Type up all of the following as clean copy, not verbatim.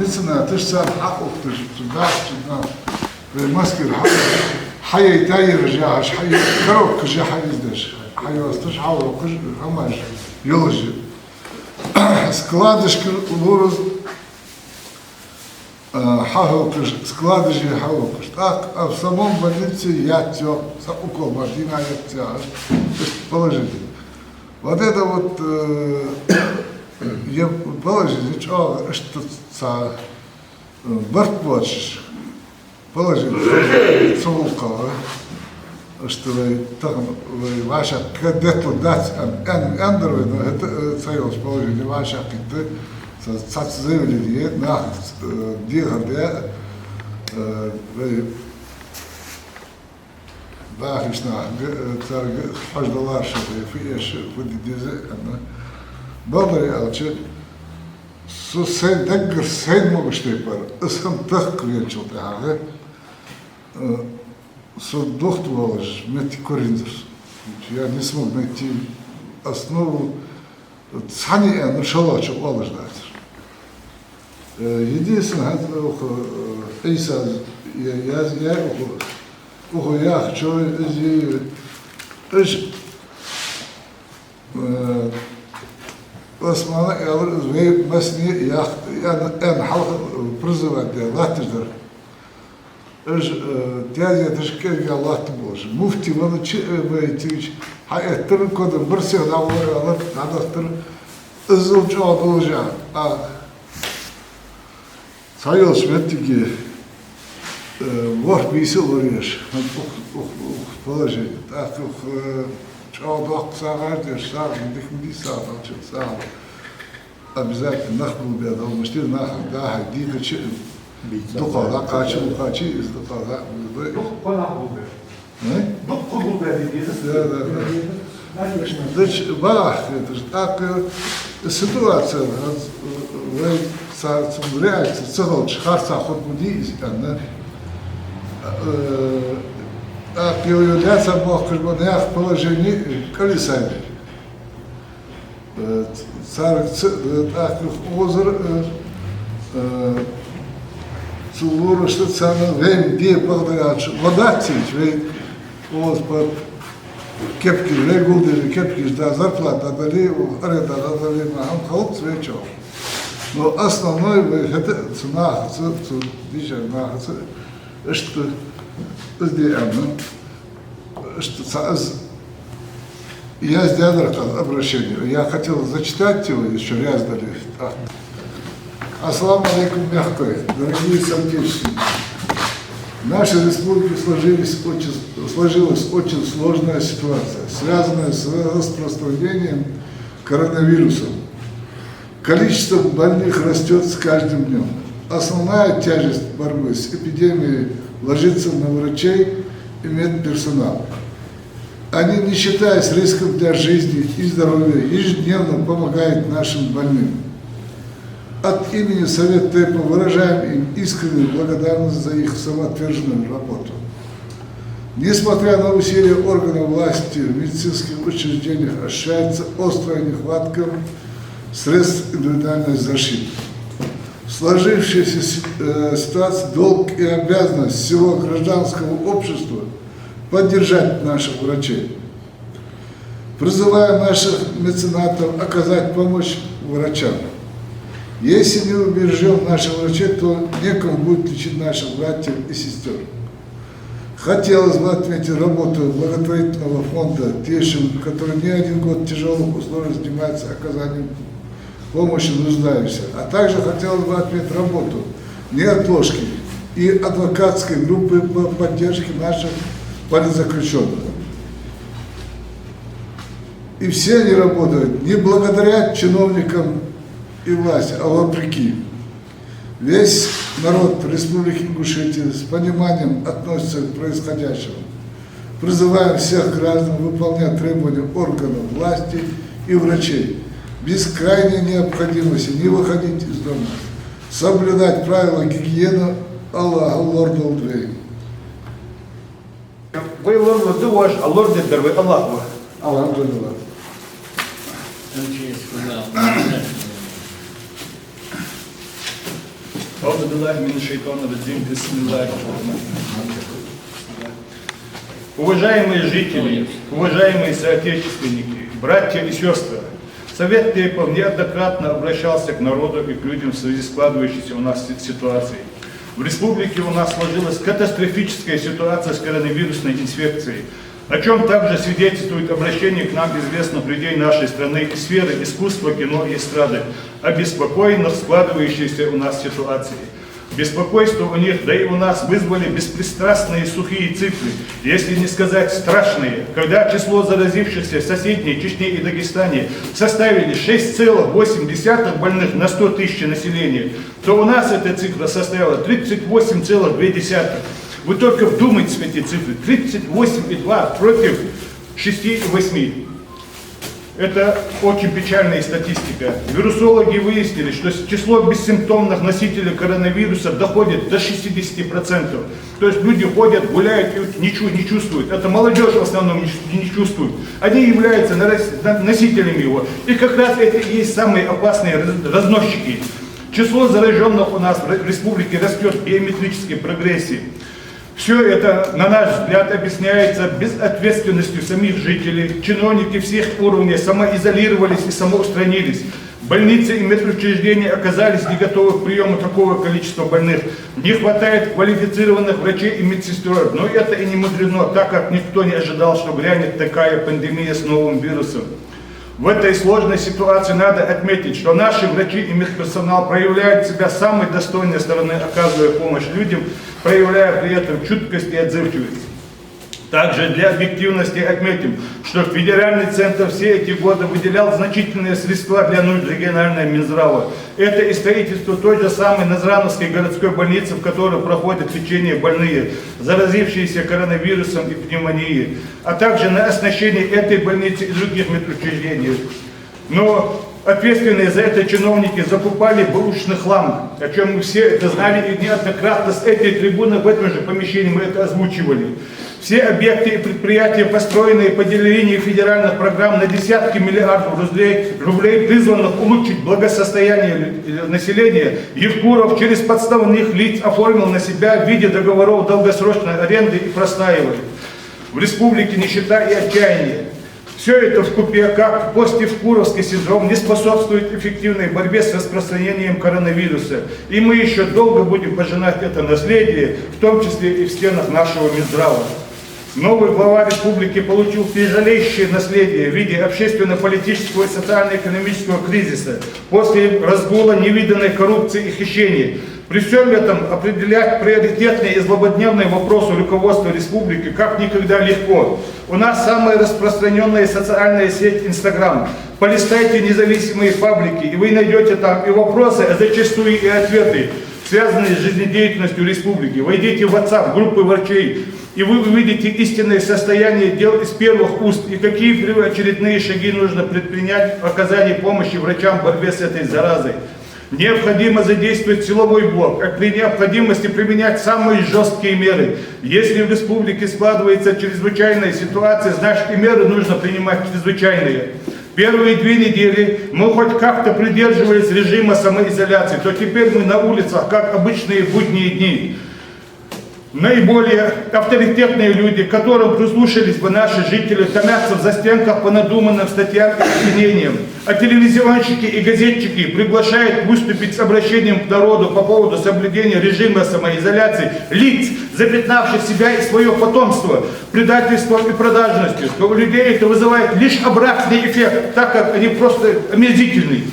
مثلنا تشتغل حقه تبعش ماسكر حي يتاير جاهش حي كروك جا حي يدش حي واستش حاول كج هماش يلجي складышки лурус хахокыш складыши хахокыш так а в самом больнице я все около Мартина я положительно. Вот это вот я положительно что са бартвоч положительно цолкова что вы там ваша кадету дать андроид это союз положительно ваша кадет заявили на дигар باهشنا $10 شوي في إيش ودي ديزة أنا بقدر أقول سو سين دقر سين ما بشتري بر اسم تقوية شو تهاجة سو دكتور والله متى كورينزر يعني اسمه متى основу ثاني أنا شلون شو والله جدار единственное это إيسا я я хочу османа я масни я حلقة призывать الله تقدر تيجي تشكيل الله تبوش مفتي وانا شيء بيتيش هاي ترى كده برسي داور الله هذا ترى الزوج أضوجا سايوس بتيجي вот висел урешь, положи, так чего док сагардеш, саг, дихмди саг, алчет саг, обязательно нахму беда, умышти нах, да, дига чи, духа, да, качи, качи, из духа, да, дух понахму беда, дух понахму беда, да. Значит, бах, это же так ситуация, вы царцем реакция, царот, шхарца, ход буди, да. А появляется Бог в их положении колесами. Царь так озер цулура что царь вем где благодаря вода течь, вем оз по кепки регулдер кепки да зарплата дали аренда дали нам холод свечо. Но основной это цена, дичь на что сделано, что я сделал обращение. Я хотел зачитать его еще раз дали. Ассаламу алейкум, мягкой, дорогие соотечественники. В нашей республике сложилась очень сложная ситуация, связанная с распространением коронавируса. Количество больных растет с каждым днем. Основная тяжесть борьбы с эпидемией ложится на врачей и медперсонал. Они, не считаясь риском для жизни и здоровья, ежедневно помогают нашим больным. От имени Совета ТЭПа выражаем им искреннюю благодарность за их самоотверженную работу. Несмотря на усилия органов власти в медицинских учреждениях, ощущается острая нехватка средств индивидуальной защиты. Сложившаяся ситуация, долг и обязанность всего гражданского общества поддержать наших врачей. Призываю наших меценатов оказать помощь врачам. Если не убережем наших врачей, то некому будет лечить наших братьев и сестер. Хотелось бы отметить работу благотворительного фонда Тешин, который не один год в тяжелых условиях занимается оказанием помощи нуждающимся. А также хотелось бы отметить работу неотложки и адвокатской группы по поддержке наших политзаключенных. И все они работают не благодаря чиновникам и власти, а вопреки. Весь народ Республики Ингушетия с пониманием относится к происходящему. Призываем всех граждан выполнять требования органов власти и врачей. Без крайней необходимости не выходить из дома. Соблюдать правила гигиены Аллаху Лорду Удвей. Вы лорду дуаш, а лорду дервы Аллаху. Алхамдулилlah. Уважаемые жители, уважаемые соотечественники, братья и сестры, Совет Тейпов неоднократно обращался к народу и к людям в связи с складывающейся у нас ситуацией. В республике у нас сложилась катастрофическая ситуация с коронавирусной инфекцией, о чем также свидетельствует обращение к нам известных людей нашей страны из сферы искусства, кино и эстрады, обеспокоенных складывающейся у нас ситуацией. Беспокойство у них, да и у нас, вызвали беспристрастные сухие цифры, если не сказать страшные, когда число заразившихся в соседней Чечне и Дагестане составили 6,8 больных на 100 тысяч населения, то у нас эта цифра составила 38,2. Вы только вдумайтесь в эти цифры. 38,2 против 6,8. Это очень печальная статистика. Вирусологи выяснили, что число бессимптомных носителей коронавируса доходит до 60%. То есть люди ходят, гуляют и ничего не чувствуют. Это молодежь в основном не чувствует. Они являются носителями его. И как раз это и есть самые опасные разносчики. Число зараженных у нас в республике растет в геометрической прогрессии. Все это, на наш взгляд, объясняется безответственностью самих жителей. Чиновники всех уровней самоизолировались и самоустранились. Больницы и медучреждения оказались не готовы к приему такого количества больных. Не хватает квалифицированных врачей и медсестер. Но это и не мудрено, так как никто не ожидал, что грянет такая пандемия с новым вирусом. В этой сложной ситуации надо отметить, что наши врачи и медперсонал проявляют себя с самой достойной стороны, оказывая помощь людям, проявляя при этом чуткость и отзывчивость. Также для объективности отметим, что федеральный центр все эти годы выделял значительные средства для нужд регионального Минздрава. Это и строительство той же самой Назрановской городской больницы, в которой проходят лечение больные, заразившиеся коронавирусом и пневмонией, а также на оснащение этой больницы и других медучреждений. Но ответственные за это чиновники закупали бэушный хлам, о чем мы все это знали и неоднократно с этой трибуны в этом же помещении мы это озвучивали. Все объекты и предприятия, построенные по линии федеральных программ на десятки миллиардов рублей, призванных улучшить благосостояние населения, Евкуров через подставных лиц оформил на себя в виде договоров долгосрочной аренды и простаивает. В республике нищета и отчаяние. Все это вкупе, как постевкуровский синдром, не способствует эффективной борьбе с распространением коронавируса. И мы еще долго будем пожинать это наследие, в том числе и в стенах нашего Минздрава. Новый глава республики получил тяжелейшее наследие в виде общественно-политического и социально-экономического кризиса после разгула невиданной коррупции и хищений. При всем этом определять приоритетные и злободневные вопросы руководства республики как никогда легко. У нас самая распространенная социальная сеть Инстаграм. Полистайте независимые паблики, и вы найдете там и вопросы, а зачастую и ответы, связанные с жизнедеятельностью республики. Войдите в WhatsApp, группы врачей, и вы увидите истинное состояние дел из первых уст и какие очередные шаги нужно предпринять в оказании помощи врачам в борьбе с этой заразой. Необходимо задействовать силовой блок, а при необходимости применять самые жесткие меры. Если в республике складывается чрезвычайная ситуация, значит и меры нужно принимать чрезвычайные. Первые 2 недели мы хоть как-то придерживались режима самоизоляции, то теперь мы на улицах, как обычные будние дни. Наиболее авторитетные люди, к которым прислушались бы наши жители, томятся в застенках по надуманным статьям и обвинениям. А телевизионщики и газетчики приглашают выступить с обращением к народу по поводу соблюдения режима самоизоляции лиц, запятнавших себя и свое потомство предательством и продажностью, то у людей это вызывает лишь обратный эффект, так как они просто омерзительны.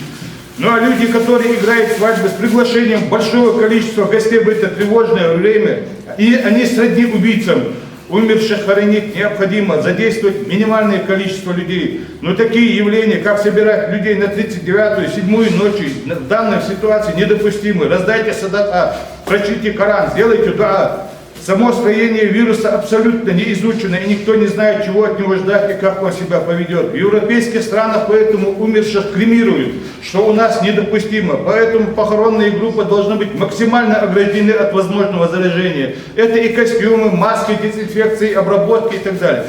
Ну а люди, которые играют свадьбы с приглашением большого количества гостей в это тревожное время, и они сродни убийцам. Умерших хоронить необходимо задействовать минимальное количество людей. Но такие явления, как собирать людей на 39-ю, 7-ю ночи, в данной ситуации недопустимы. Раздайте садака, прочтите Коран, сделайте дуа. Само строение вируса абсолютно не изучено, и никто не знает, чего от него ждать и как он себя поведет. В европейских странах поэтому умерших кремируют, что у нас недопустимо. Поэтому похоронные группы должны быть максимально ограждены от возможного заражения. Это и костюмы, маски, дезинфекции, обработки и так далее.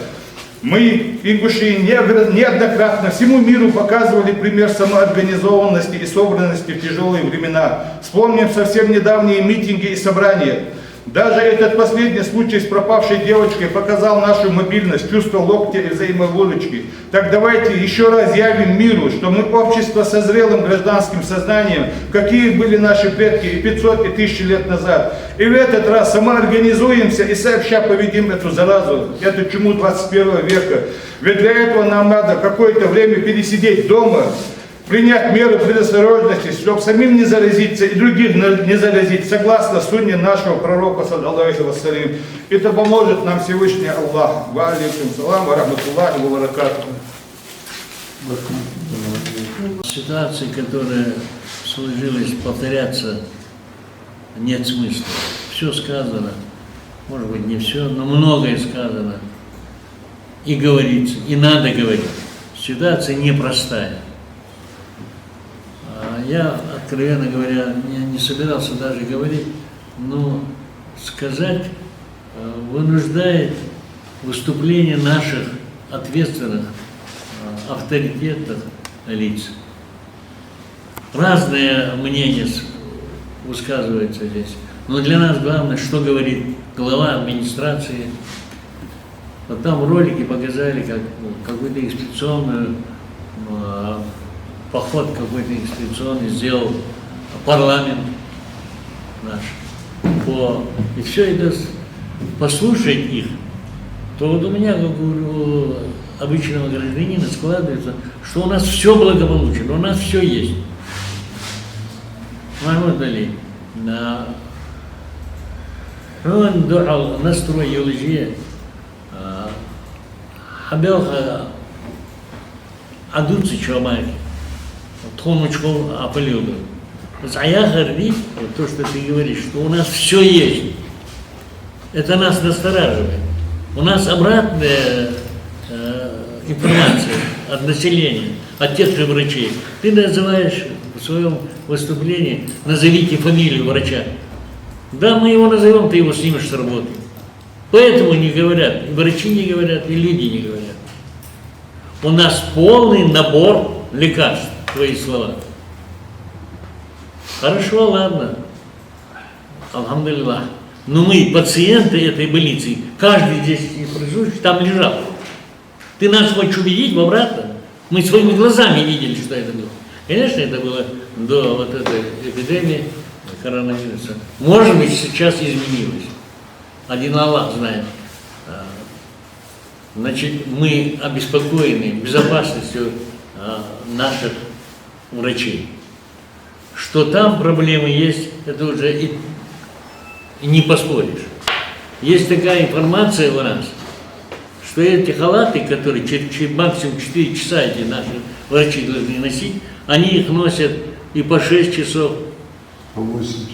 Мы, ингуши, неоднократно всему миру показывали пример самоорганизованности и собранности в тяжелые времена. Вспомним совсем недавние митинги и собрания. Даже этот последний случай с пропавшей девочкой показал нашу мобильность, чувство локтя и взаимовыручки. Так давайте еще раз явим миру, что мы общество со зрелым гражданским сознанием, какие были наши предки и 500, и 1000 лет назад. И в этот раз самоорганизуемся и сообща победим эту заразу, эту чуму 21 века. Ведь для этого нам надо какое-то время пересидеть дома, принять меры предосторожности, чтобы самим не заразиться и других не заразить, согласно сунне нашего пророка, саллаллаху вассалям. Это поможет нам Всевышний Аллах. Ва алейкум салам, ва рахматуллахи ва баракатуху. Ситуации, которые сложились, повторяться нет смысла. Все сказано, может быть не все, но многое сказано. И говорится, и надо говорить. Ситуация непростая. Я, откровенно говоря, не собирался даже говорить, но сказать вынуждает выступление наших ответственных, авторитетных лиц. Разные мнения высказываются здесь, но для нас главное, что говорит глава администрации. Вот там ролики показали, как какую-то экспедиционную поход какой-то экспедиционный сделал парламент наш. И все это, послушать их, то вот у меня, как у обычного гражданина, складывается, что у нас все благополучно, у нас все есть. Махмуд Али, он дал настрой Юлжия, Хабелха Адуци Чомаки. Тоночку апеллирует. А я говорю, то, что ты говоришь, что у нас все есть. Это нас настораживает. У нас обратная информация от населения, от тех же врачей. Ты называешь в своем выступлении, назовите фамилию врача. Да, мы его назовем, ты его снимешь с работы. Поэтому не говорят, и врачи не говорят, и люди не говорят. У нас полный набор лекарств. Твои слова. Хорошо, ладно. Алхамдулиллах. Но мы, пациенты этой больницы, каждый здесь присутствующий там лежал. Ты нас хочешь убедить в обратном? Мы своими глазами видели, что это было. Конечно, это было до вот этой эпидемии коронавируса. Может быть, сейчас изменилось. Один Аллах знает. Значит, мы обеспокоены безопасностью наших врачей. Что там проблемы есть, это уже и не поспоришь. Есть такая информация у нас, что эти халаты, которые максимум 4 часа эти наши врачи должны носить, они их носят и по 6 часов,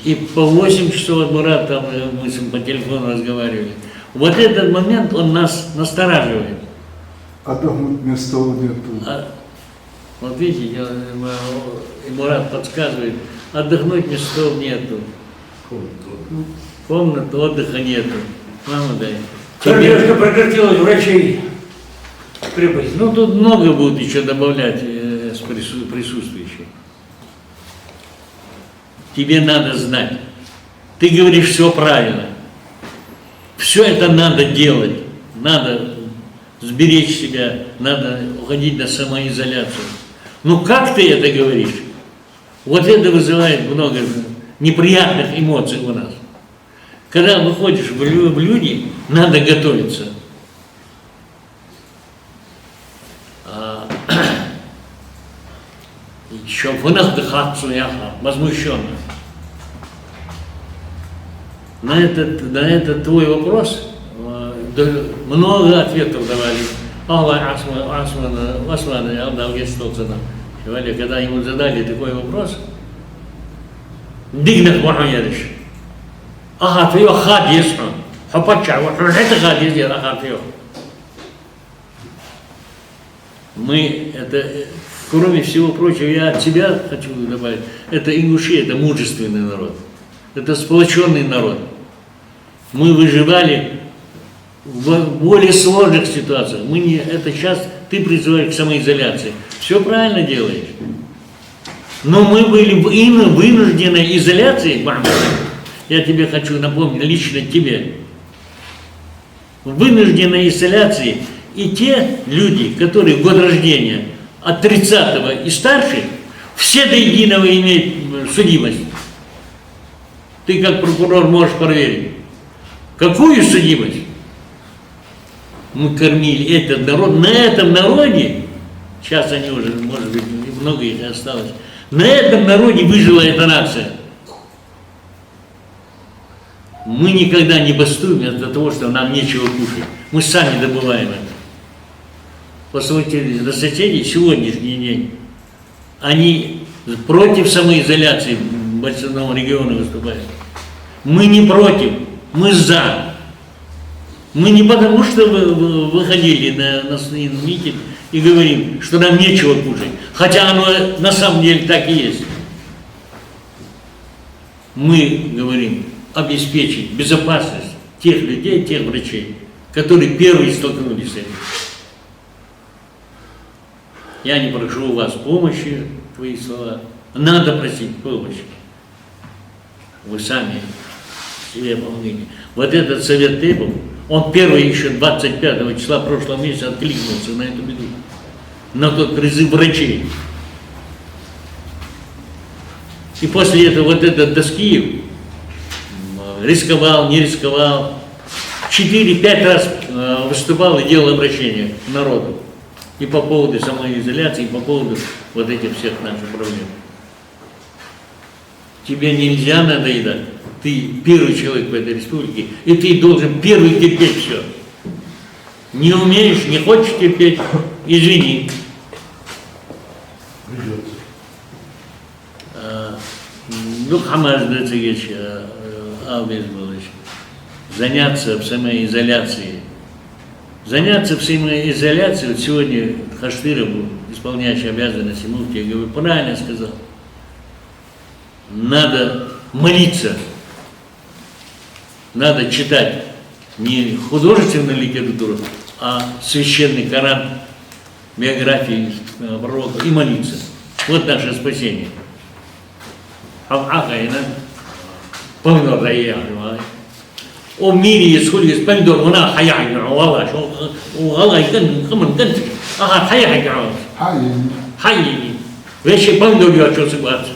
и по 8 часов. Мурат, там мы с ним по телефону разговаривали. Вот этот момент, он нас настораживает. А дома местов нету. Вот видите, и Мурат подсказывает, отдохнуть местов нету. Комнат отдыха нету. Мама, дай. Девушка прекратила врачей крепость. Ну, тут много будут еще добавлять с присутствующих. Тебе надо знать. Ты говоришь все правильно. Все это надо делать. Надо сберечь себя, надо уходить на самоизоляцию. Ну как ты это говоришь? Вот это вызывает много неприятных эмоций у нас. Когда выходишь в люди, надо готовиться. Еще вынахдыхаться, возмущенно. На этот твой вопрос много ответов давали. Аллах Осман Авгестовцена. Когда ему задали такой вопрос, дигнет Мухаммедович. Ага, ты хадис, хапача, вот это хадис, ага, ты. Мы это, кроме всего прочего, я от себя хочу добавить, это ингуши, это мужественный народ, это сплоченный народ. Мы выживали в более сложных ситуациях. Мы не, это сейчас ты призываешь к самоизоляции. Все правильно делаешь. Но мы были в вынужденной изоляции, Махмуд. Я тебе хочу напомнить, лично тебе. В вынужденной изоляции и те люди, которые в год рождения от 30-го и старше, все до единого имеют судимость. Ты как прокурор можешь проверить. Какую судимость? Мы кормили этот народ, на этом народе, сейчас они уже, может быть, много их осталось, на этом народе выжила эта нация. Мы никогда не бастуем из-за того, что нам нечего кушать. Мы сами добываем это. Посмотрите на соседей сегодняшний день. Они против самоизоляции в большинстве регионов выступают. Мы не против, мы за. Мы не потому, что выходили на митинг и говорим, что нам нечего кушать. Хотя оно на самом деле так и есть. Мы говорим обеспечить безопасность тех людей, тех врачей, которые первые столкнулись с этим. Я не прошу у вас помощи, твои слова. Надо просить помощи. Вы сами себе помогите. Вот этот совет Тейпов, он первый еще 25 числа прошлого месяца откликнулся на эту беду, на тот призыв врачей. И после этого вот этот Доскиев рисковал, не рисковал, 4-5 раз выступал и делал обращение к народу. И по поводу самоизоляции, и по поводу вот этих всех наших проблем. Тебе нельзя надоедать. Ты первый человек в этой республике, и ты должен первый терпеть все. Не умеешь, не хочешь терпеть, извини. Ну, Хамаш Дацевич, Албес Булыч, заняться в самоизоляции. Заняться в самоизоляции, вот сегодня Хаштыров, исполняющий обязанности муфти, я говорю, правильно сказал. Надо молиться, надо читать не художественную литературу, а священный Коран, биографии пророка и молиться. Вот наше спасение. О мире исходит помидор, она хаяй, Аллах, Аллах, камон, кантри, ага, хаяй, хаяй, вещи помидор я что согласен.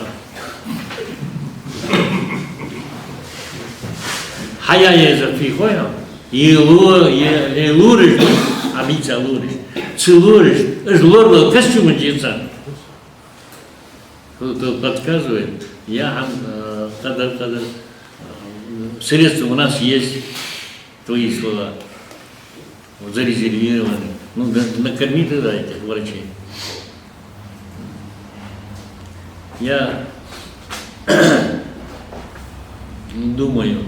Хаяй за фихоя, и луриш, обица луриш, целуриш, жлорло костюм одеться. Кто-то подсказывает, я когда средства у нас есть, твои слова, зарезервированы. Ну, накорми тогда этих врачей. Я думаю,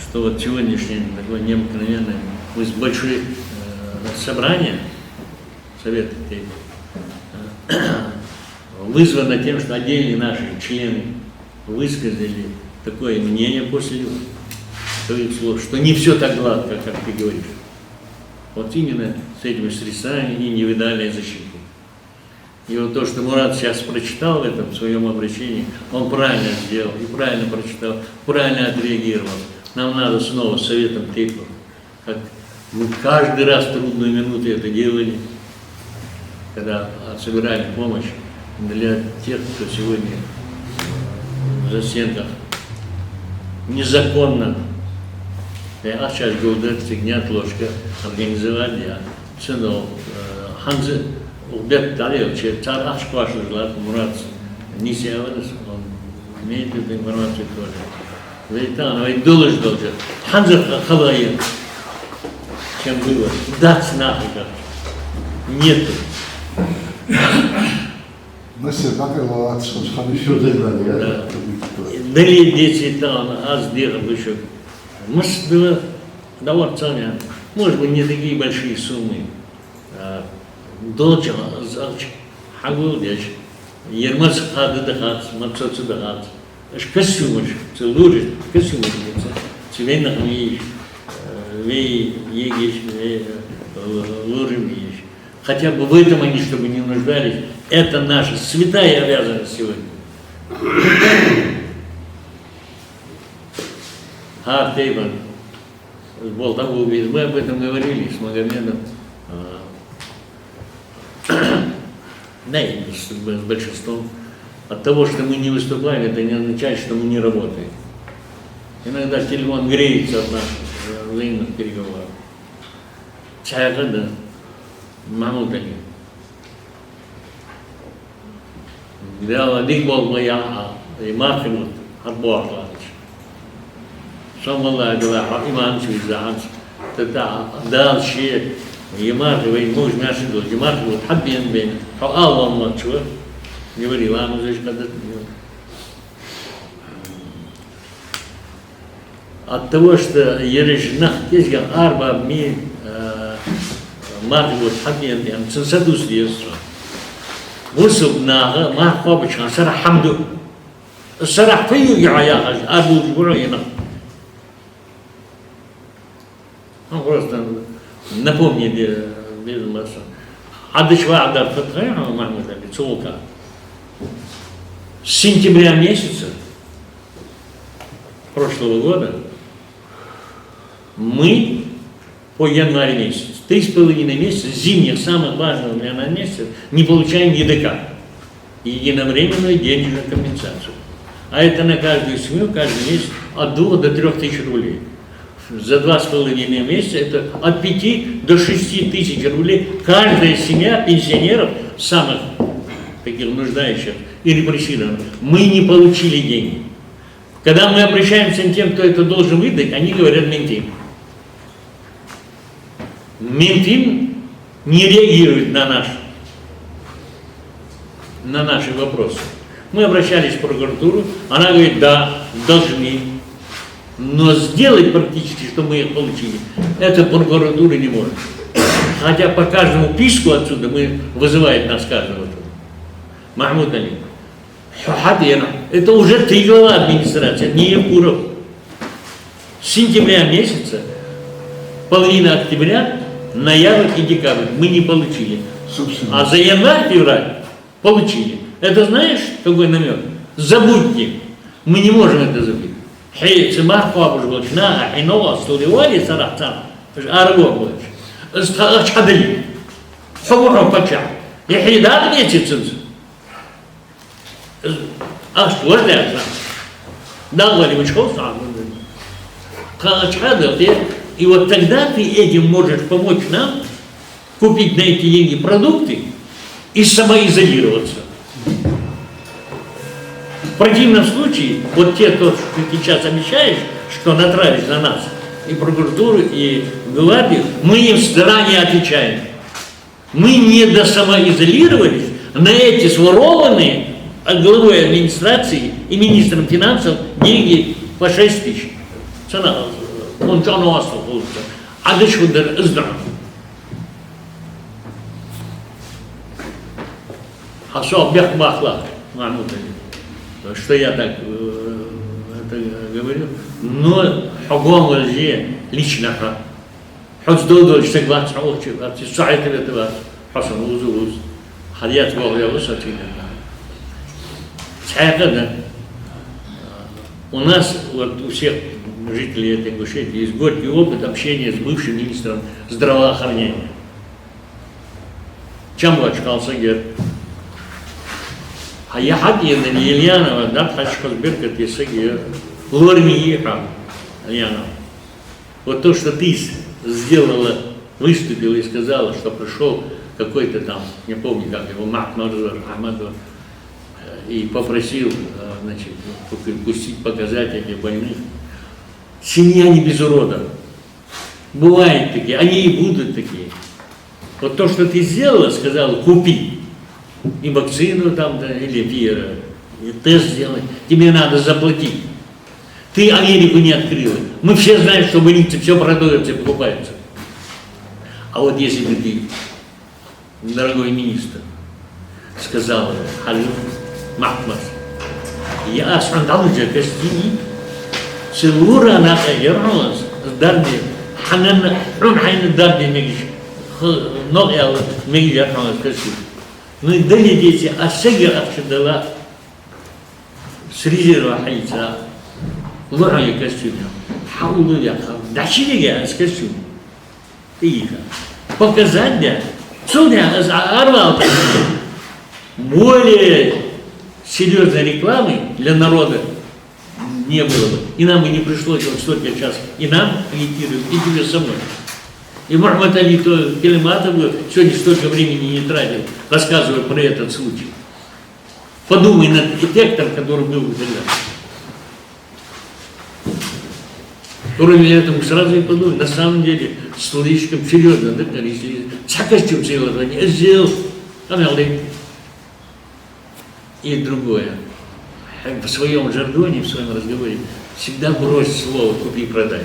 что вот сегодняшнее такое необыкновенное, пусть большое собрание Совета вызвано тем, что отдельные наши члены высказали такое мнение после твоих слов, что не все так гладко, как ты говоришь. Вот именно с этими средствами индивидуальной защиты. И вот то, что Мурат сейчас прочитал в этом своем обращении, он правильно сделал и правильно прочитал, правильно отреагировал. Нам надо снова с Советом Тейпов, как мы каждый раз в трудную минуту это делали, когда собирали помощь для тех, кто сегодня в застенках незаконно, а сейчас голодает, фигня, ложка, организовали, цену, ханзы, убят далее, царь Ашкваш, Мурат, Нисиаванес, он имеет эту информацию тоже. Вейтан, Вейдулыш должен, ханзы халайя, чем было, дать нахуй, нету. Дали дети там, аз дехал еще. Было довольно ценя. Может быть, не такие большие суммы. Дочь, хагул дечь. Ермас хады дахат, мацоцу дахат. Аж костюмыш, целуриш, костюмыш деться. Цивейных моих Лужевич. Хотя бы в этом они, чтобы не нуждались. Это наша святая обязанность сегодня. Тейван, с Болтовой, мы об этом говорили с Магомедом. Да, и с большинством. От того, что мы не выступаем, это не означает, что мы не работаем. Иногда телефон греется от наших взаимных переговоров. Чайгада, Мамутани. Да, один был моя, и Махимут, от Бога. Самалла говорила, имам Чвизанс, тогда дальше Ямархи, муж нашей дочери, Ямархи, вот Хаббин бен, Аллах младшего, говорил, а мы здесь когда-то от того, что Ережнах, есть арба ми Мархи, вот Хаббин бен, цинсаду средства. Вусуб нага, Махабачан, Сарах Хамду, Сарах Фию Яхаж, Арбу Джбурайна. Он просто напомнили без масса. Адышва Адар Фатхайна, Махмуд Али, Цулка. С сентября месяца прошлого года мы по январь месяц, 3,5 месяца, зимних, самых важных для нас месяцев, не получаем ЕДК, единовременную денежную компенсацию. А это на каждую семью, каждый месяц от 2 до 3 тысяч рублей. За 2,5 месяца это от 5 до 6 тысяч рублей каждая семья пенсионеров, самых таких нуждающих и репрессированных, мы не получили деньги. Когда мы обращаемся к тем, кто это должен выдать, они говорят Минфин. Минфин не реагирует на наши вопросы. Мы обращались в прокуратуру, она говорит, да, должны. Но сделать практически, что мы их получили, это прокуратура не может. Хотя по каждому писку отсюда вызывает нас каждого. Махмуд Али. Это уже 3 глава администрации, не Евкуров. С сентября месяца, половина октября, ноябрь и декабрь мы не получили. Собственно. А за январь-февраль получили. Это знаешь, какой намек? Забудьте. Мы не можем это забыть. حي سماح قابل بلشنا حينو أصلي والي صراحة أرجو بلش أش حدلي حوره فتشع يحيي ده نيجي تنز أش ولا أصلا ده والي مش خوف صعب أش هذا и вот тогда ты этим можешь помочь нам купить на эти деньги продукты и самоизолироваться. В противном случае, вот те, кто ты сейчас обещаешь, что натравишь на нас, и прокуратуру, и гвардию, мы им заранее отвечаем. Мы не досамоизолировались на эти сворованные от главой администрации и министром финансов деньги по 6 тысяч. Цена, он что на вас получится. А дальше вот издам. А что, бег бахлак, что я так это говорю, но حكومة الجيل ليش نحن حس دول اشتغلت صعود شو صعيد الاتباع حسن وزوز حديات بقى وسطينا حقيقة у нас вот у всех жителей этой Ингушетии есть горький опыт общения с бывшим министром здравоохранения Чамбач Калсагер. А я хотел на Ильянова, да, хочу разбирать эти лорми Ильянова. Вот то, что ты сделала, выступила и сказала, что пришел какой-то там, не помню как его, Махмарзор Ахмадов, и попросил, значит, пустить показатели больных. Семья не без урода. Бывают такие, они и будут такие. Вот то, что ты сделала, сказала, купи. И вакцину там, да, или и тест сделать, тебе надо заплатить. Ты Америку не открыла. Мы все знаем, что в больнице все продается и покупается. А вот если бы ты, дорогой министр, сказал, Халиф Махмас, я сандал же костини, целура на вернулась, дарби, حنن رون حين الدار دي ميجي نوع ميجي يفهم الكسر ну и далее дети а сегер отшедала срезерва хайца лорали костюм хаулу я дачиге с костюм тихо показать да судя арвал более серьезной рекламы для народа не было бы. И нам бы не пришлось вот столько час. И нам агитируют, и тебе со мной. И Мухаммад Али Келиматов сегодня столько времени не тратил, рассказывая про этот случай. Подумай над детектором, который был тогда. Кроме этого, сразу и подумай, на самом деле, слишком серьезно, да, если костюм сделал, не сделал, и другое. В своем жаргоне, в своем разговоре всегда брось слово «купи-продай».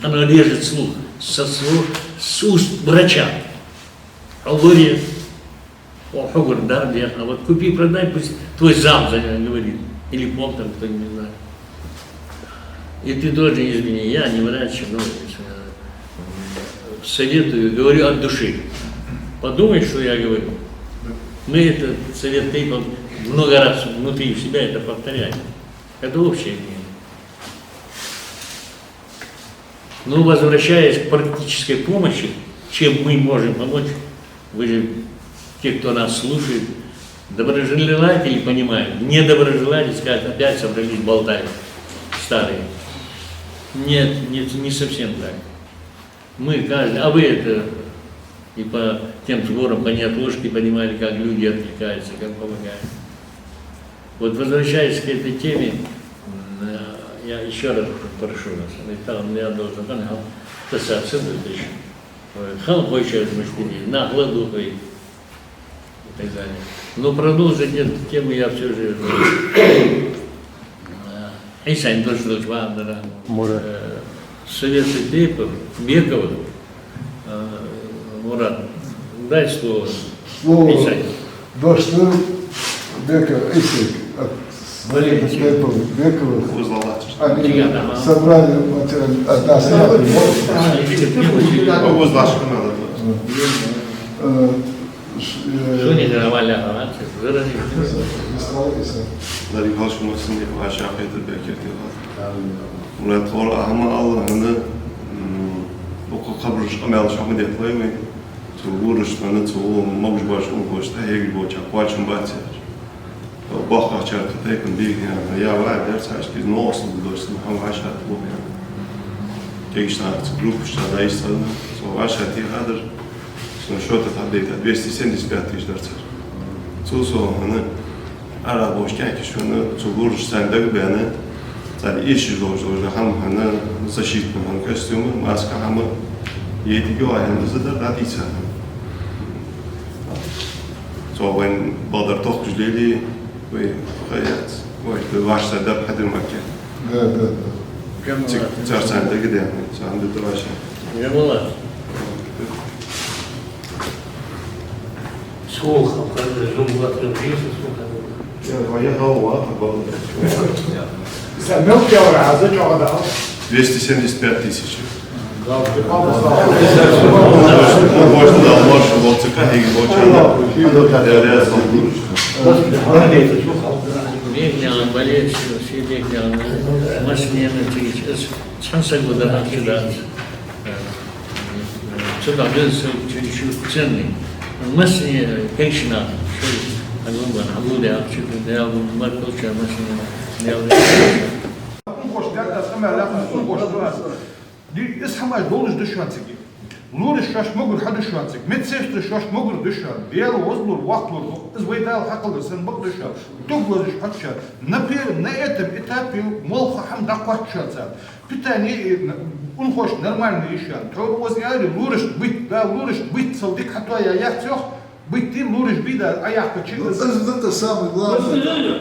Оно режет слух с уст врача. Аллория, а вот купи-продай, пусть твой зам за него говорит. Или поп там, кто не знает. И ты тоже, извини, я не врач, но советую, говорю от души. Подумай, что я говорю. Мы этот совет Тейпа много раз внутри себя это повторяем. Это общее мнение. Но возвращаясь к практической помощи, чем мы можем помочь, вы же, те, кто нас слушает, доброжелатели понимают, недоброжелатели скажут, опять собрались болтать старые. Нет, не совсем так. Мы каждый, а вы это и по тем сборам по неотложке понимали, как люди отвлекаются, как помогают. Вот возвращаясь к этой теме, я еще раз прошу вас, я должен касаться еще. Хал хочет мышление, нахладухой и так далее. Но продолжить эту тему я все же... Исайн тоже вам, Совет Тейпов, Бекова, Мурат, дай слово. Слово Дошты Беков, Исик, от Совета Тейпов Бековых. Они собрали материал от нас. Что не давали авансы, заранее. Dari konuşmasını aşağı edip bekliyorlar. Murat Hor ama Allah'ını o kabruş amel şahmet etmeyi mi? Tuğuruşlarını tuğum mavcbaş unkoşta hegi boça kuaçın batır. Bakka çarkı tekun bir yani ya var ders aşkı nasıl bulursun ham aşağı bu yani. Geçten grup işte da işte so aşağı tihadır. Sonra şu da tabii 275 ders. So hani ara boşken ki şunu çukur sende beni zaten iş yolculuğu hem hani защитный hem kostümü maske hem yedi ayağımızı da radiyse. So when badar toch güzeli ve hayat ve başta da hadir makke. Evet. Çarşamba gidelim. Sen de tıraşı. Jamula. Слухом, когда жумла открывается, слухом. Ya hava bakalım. Sen mevki avraza çoğada. 275 тысяч. Можно да, можно вот такая и вот она. Я слышу. Бегнян, болеет, все бегнян. Машина, шанса года накидать. Сюда бился чересчур ценный. Машина, пенсина, Аллуля, я маркоча машина, я Unkoş derdas ama lafın unkoş duras. İshamaj doluş düşansık. Luriş şaş mogur hadu düşansık. Metseftre şaş mogur düşan. Biyalo ozlur vaxtlur. İzveydal haqılır sen bak düşan. Tuglaş hatşa. Например, на этом этапе молха хам дақват шатса. Питание unkoş нормальный ишан. Тор озяри луриш бит, да луриш бит салдик хатва я яхтёх. Быть тем луриш бида аяхка чилис. Это самое главное.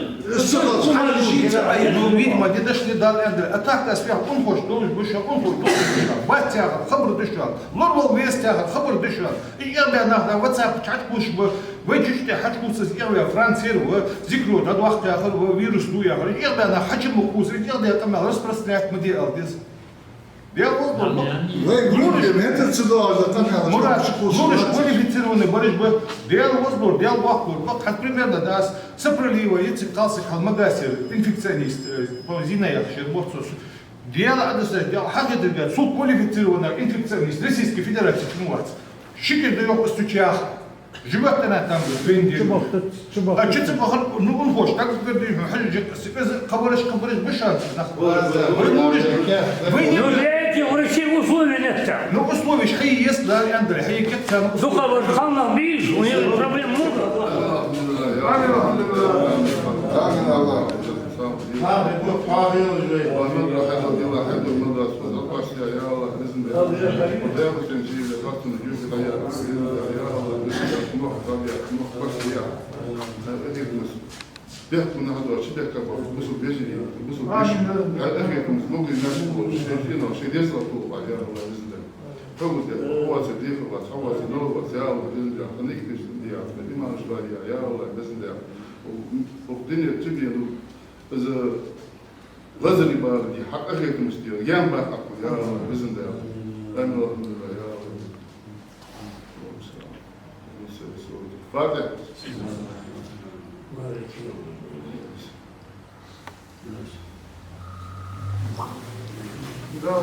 Ну, видимо, где дошли до Эндры. А так, я сверх, он хочет, он вышел, он хочет, он вышел. Бать тягот, хабр дышал. Лорвал вес тягот, хабр дышал. И я бы иногда в WhatsApp чатку, чтобы вычишьте хачку со сделали францир, зикру, на двух тягот, вирус дуя. Я бы она хачим укусить, я бы это распространять мы делал. Диалог был. Вы группе, это сюда, там я Мурат, Мураш квалифицированный борьбы, диалог был, диалог был. Вот как примерно, да, сопролива, яйцы калсы, халмагасер, инфекционист, зиная, щербовцу. Диалог, адреса, диалог, хагедрга, суд квалифицированный инфекционист, Российской Федерации, Мурат. Шикер даёт постучах. Живет она там в Индии. А что ты бахал? Ну он хочет, так говорит, кабарыш без шансов. Вы не Ну для этих врачей условия нет там. ну условия хай есть, да, Андрей, хай кется. Только вот Халнах видишь, у него проблем много. Амин Аллах. Бяхту нагадал, что бяхта был, бусу бежали, бусу бежали. Ахеком смогли наши лучше, шефино, шедесла тулба, я Allah bizden. Kavuz ya, ovası diyelim, havası ne olmaz ya Allah bizden. Hani ilk bir şey ya, bir maaş var ya Allah bizden. O dünya tübiyenu, biz lazeri bağlı diye, hak ahekim istiyor, yan bak aklı ya Allah bizden. Ben Allah'ım ya Allah. Fatiha. Да,